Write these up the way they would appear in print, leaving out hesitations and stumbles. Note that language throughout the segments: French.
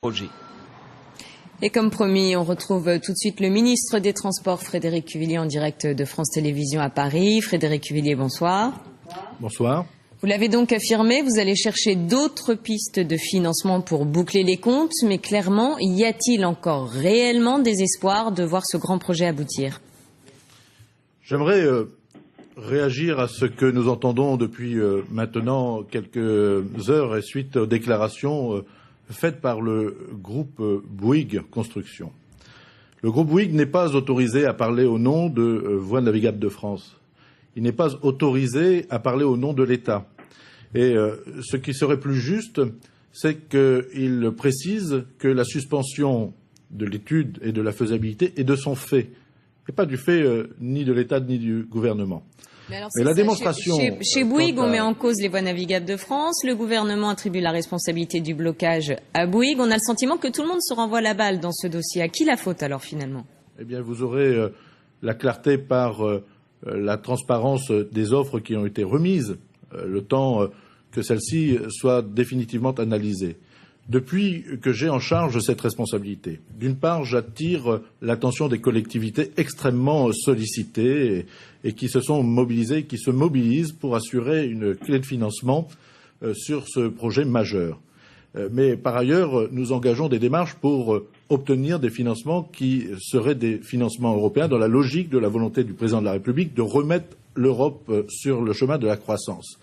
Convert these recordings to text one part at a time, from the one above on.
projet. Et comme promis, on retrouve tout de suite le ministre des Transports, Frédéric Cuvillier, en direct de France Télévisions à Paris. Frédéric Cuvillier, bonsoir. Bonsoir. Vous l'avez donc affirmé, vous allez chercher d'autres pistes de financement pour boucler les comptes, mais clairement, y a-t-il encore réellement des espoirs de voir ce grand projet aboutir? J'aimerais réagir à ce que nous entendons depuis maintenant quelques heures et suite aux déclarations faites par le groupe Bouygues Construction. Le groupe Bouygues n'est pas autorisé à parler au nom de Voies navigables de France. Il n'est pas autorisé à parler au nom de l'État. Et ce qui serait plus juste, c'est qu'il précise que la suspension de l'étude et de la faisabilité est de son fait, et pas du fait ni de l'État ni du gouvernement. Mais la démonstration... Chez Bouygues, on met en cause les Voies navigables de France, le gouvernement attribue la responsabilité du blocage à Bouygues. On a le sentiment que tout le monde se renvoie la balle dans ce dossier. À qui la faute alors finalement? Eh bien, vous aurez la clarté par la transparence des offres qui ont été remises, le temps que celles-ci soient définitivement analysées. Depuis que j'ai en charge cette responsabilité, d'une part, j'attire l'attention des collectivités extrêmement sollicitées et qui se sont mobilisées, qui se mobilisent pour assurer une clé de financement sur ce projet majeur. Mais par ailleurs, nous engageons des démarches pour obtenir des financements qui seraient des financements européens dans la logique de la volonté du président de la République de remettre l'Europe sur le chemin de la croissance.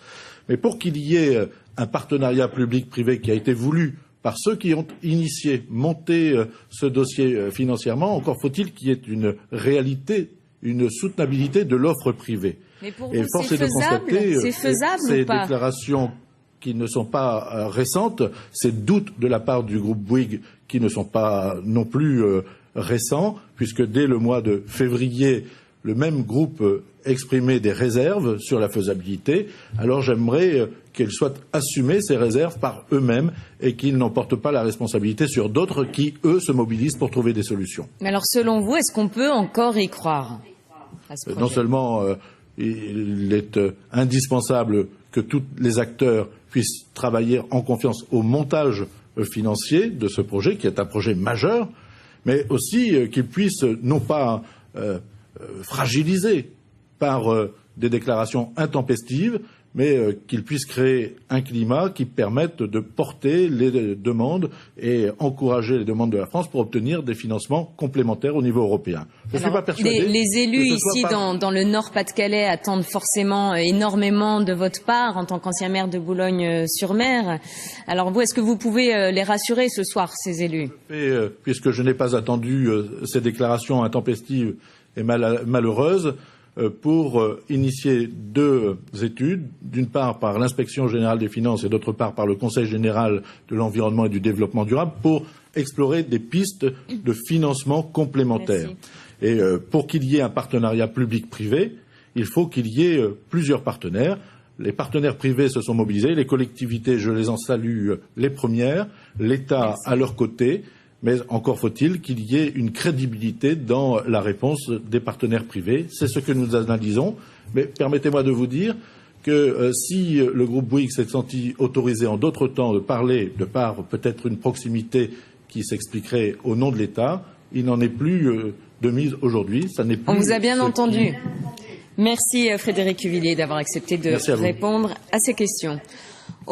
Mais pour qu'il y ait un partenariat public-privé qui a été voulu par ceux qui ont initié, monté ce dossier financièrement, encore faut-il qu'il y ait une réalité, une soutenabilité de l'offre privée. Mais pour vous, c'est faisable ces ou pas? Déclarations qui ne sont pas récentes, ces doutes de la part du groupe Bouygues qui ne sont pas non plus récents, puisque dès le mois de février, le même groupe exprimait des réserves sur la faisabilité. Alors j'aimerais qu'elles soient assumées, ces réserves, par eux-mêmes et qu'ils n'en portent pas la responsabilité sur d'autres qui, eux, se mobilisent pour trouver des solutions. Mais alors, selon vous, est-ce qu'on peut encore y croire à ce projet? Non seulement il est indispensable que tous les acteurs puissent travailler en confiance au montage financier de ce projet, qui est un projet majeur, mais aussi qu'ils puissent non pas fragilisés par des déclarations intempestives, mais qu'ils puissent créer un climat qui permette de porter les demandes et encourager les demandes de la France pour obtenir des financements complémentaires au niveau européen. Je ne suis pas persuadé. Les élus ici dans le Nord-Pas-de-Calais attendent forcément énormément de votre part en tant qu'ancien maire de Boulogne-sur-Mer. Alors vous, est-ce que vous pouvez les rassurer ce soir, ces élus? Puisque je n'ai pas attendu ces déclarations intempestives et malheureuse pour initier deux études, d'une part par l'Inspection générale des finances et d'autre part par le Conseil général de l'environnement et du développement durable, pour explorer des pistes de financement complémentaires. Merci. Et pour qu'il y ait un partenariat public-privé, il faut qu'il y ait plusieurs partenaires. Les partenaires privés se sont mobilisés, les collectivités, je les en salue les premières, l'État à leur côté. Mais encore faut-il qu'il y ait une crédibilité dans la réponse des partenaires privés. C'est ce que nous analysons. Mais permettez-moi de vous dire que si le groupe Bouygues s'est senti autorisé en d'autres temps de parler, de par peut-être une proximité qui s'expliquerait au nom de l'État, il n'en est plus de mise aujourd'hui. On vous a bien entendu. Merci Frédéric Cuvillier d'avoir accepté de répondre à ces questions.